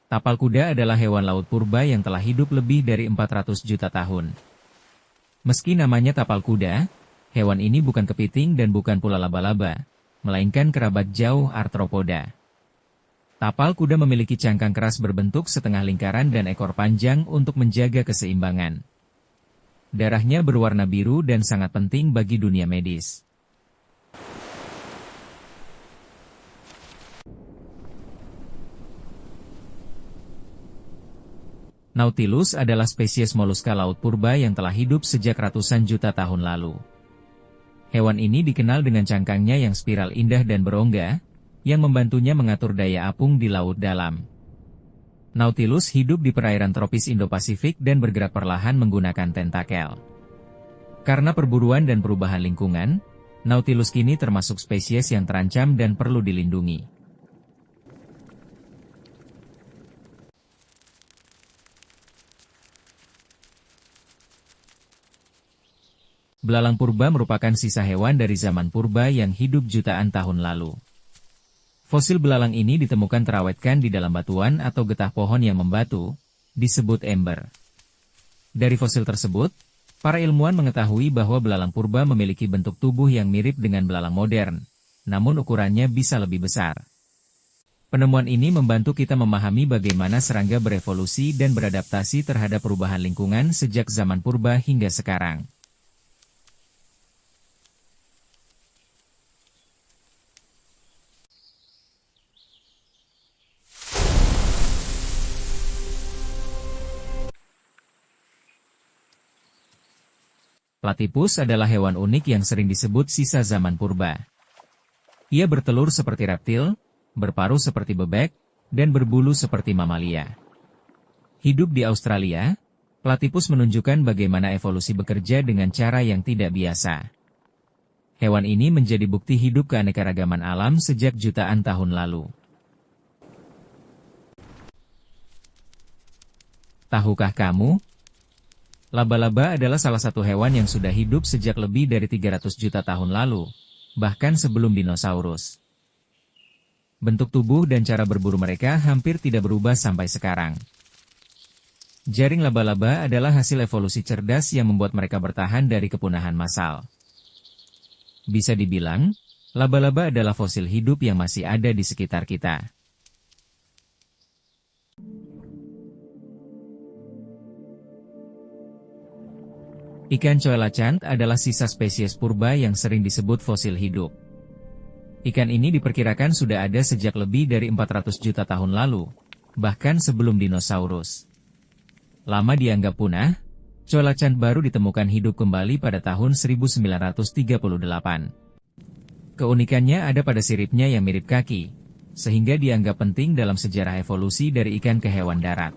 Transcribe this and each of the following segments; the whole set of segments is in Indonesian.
Tapal kuda adalah hewan laut purba yang telah hidup lebih dari 400 juta tahun. Meski namanya tapal kuda, hewan ini bukan kepiting dan bukan pula laba-laba, melainkan kerabat jauh arthropoda. Tapal kuda memiliki cangkang keras berbentuk setengah lingkaran dan ekor panjang untuk menjaga keseimbangan. Darahnya berwarna biru dan sangat penting bagi dunia medis. Nautilus adalah spesies moluska laut purba yang telah hidup sejak ratusan juta tahun lalu. Hewan ini dikenal dengan cangkangnya yang spiral indah dan berongga, yang membantunya mengatur daya apung di laut dalam. Nautilus hidup di perairan tropis Indo-Pasifik dan bergerak perlahan menggunakan tentakel. Karena perburuan dan perubahan lingkungan, Nautilus kini termasuk spesies yang terancam dan perlu dilindungi. Belalang purba merupakan sisa hewan dari zaman purba yang hidup jutaan tahun lalu. Fosil belalang ini ditemukan terawetkan di dalam batuan atau getah pohon yang membatu, disebut ember. Dari fosil tersebut, para ilmuwan mengetahui bahwa belalang purba memiliki bentuk tubuh yang mirip dengan belalang modern, namun ukurannya bisa lebih besar. Penemuan ini membantu kita memahami bagaimana serangga berevolusi dan beradaptasi terhadap perubahan lingkungan sejak zaman purba hingga sekarang. Platypus adalah hewan unik yang sering disebut sisa zaman purba. Ia bertelur seperti reptil, berparuh seperti bebek, dan berbulu seperti mamalia. Hidup di Australia, Platypus menunjukkan bagaimana evolusi bekerja dengan cara yang tidak biasa. Hewan ini menjadi bukti hidup keanekaragaman alam sejak jutaan tahun lalu. Tahukah kamu? Laba-laba adalah salah satu hewan yang sudah hidup sejak lebih dari 300 juta tahun lalu, bahkan sebelum dinosaurus. Bentuk tubuh dan cara berburu mereka hampir tidak berubah sampai sekarang. Jaring laba-laba adalah hasil evolusi cerdas yang membuat mereka bertahan dari kepunahan massal. Bisa dibilang, laba-laba adalah fosil hidup yang masih ada di sekitar kita. Ikan coelacanth adalah sisa spesies purba yang sering disebut fosil hidup. Ikan ini diperkirakan sudah ada sejak lebih dari 400 juta tahun lalu, bahkan sebelum dinosaurus. Lama dianggap punah, coelacanth baru ditemukan hidup kembali pada tahun 1938. Keunikannya ada pada siripnya yang mirip kaki, sehingga dianggap penting dalam sejarah evolusi dari ikan ke hewan darat.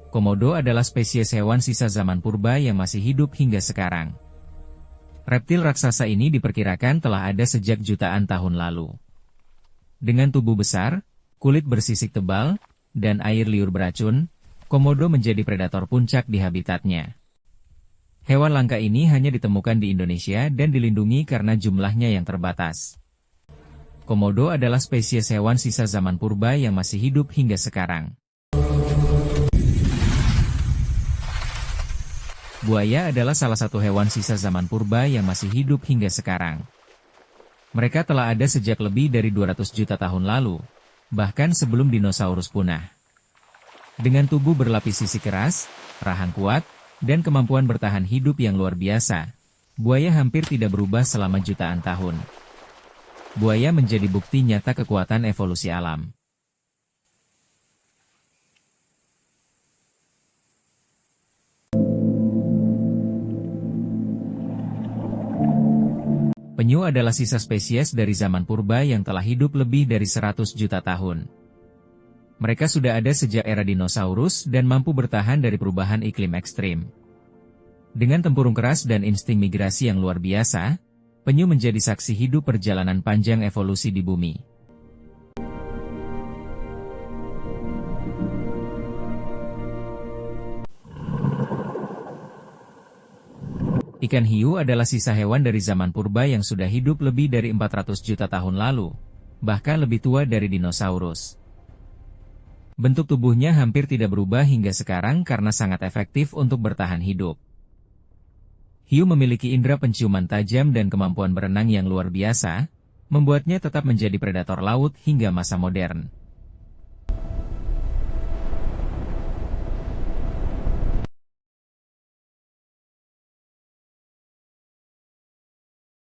Komodo adalah spesies hewan sisa zaman purba yang masih hidup hingga sekarang. Reptil raksasa ini diperkirakan telah ada sejak jutaan tahun lalu. Dengan tubuh besar, kulit bersisik tebal, dan air liur beracun, komodo menjadi predator puncak di habitatnya. Hewan langka ini hanya ditemukan di Indonesia dan dilindungi karena jumlahnya yang terbatas. Komodo adalah spesies hewan sisa zaman purba yang masih hidup hingga sekarang. Buaya adalah salah satu hewan sisa zaman purba yang masih hidup hingga sekarang. Mereka telah ada sejak lebih dari 200 juta tahun lalu, bahkan sebelum dinosaurus punah. Dengan tubuh berlapis sisik keras, rahang kuat, dan kemampuan bertahan hidup yang luar biasa, buaya hampir tidak berubah selama jutaan tahun. Buaya menjadi bukti nyata kekuatan evolusi alam. Penyu adalah sisa spesies dari zaman purba yang telah hidup lebih dari 100 juta tahun. Mereka sudah ada sejak era dinosaurus dan mampu bertahan dari perubahan iklim ekstrim. Dengan tempurung keras dan insting migrasi yang luar biasa, penyu menjadi saksi hidup perjalanan panjang evolusi di bumi. Ikan hiu adalah sisa hewan dari zaman purba yang sudah hidup lebih dari 400 juta tahun lalu, bahkan lebih tua dari dinosaurus. Bentuk tubuhnya hampir tidak berubah hingga sekarang karena sangat efektif untuk bertahan hidup. Hiu memiliki indera penciuman tajam dan kemampuan berenang yang luar biasa, membuatnya tetap menjadi predator laut hingga masa modern.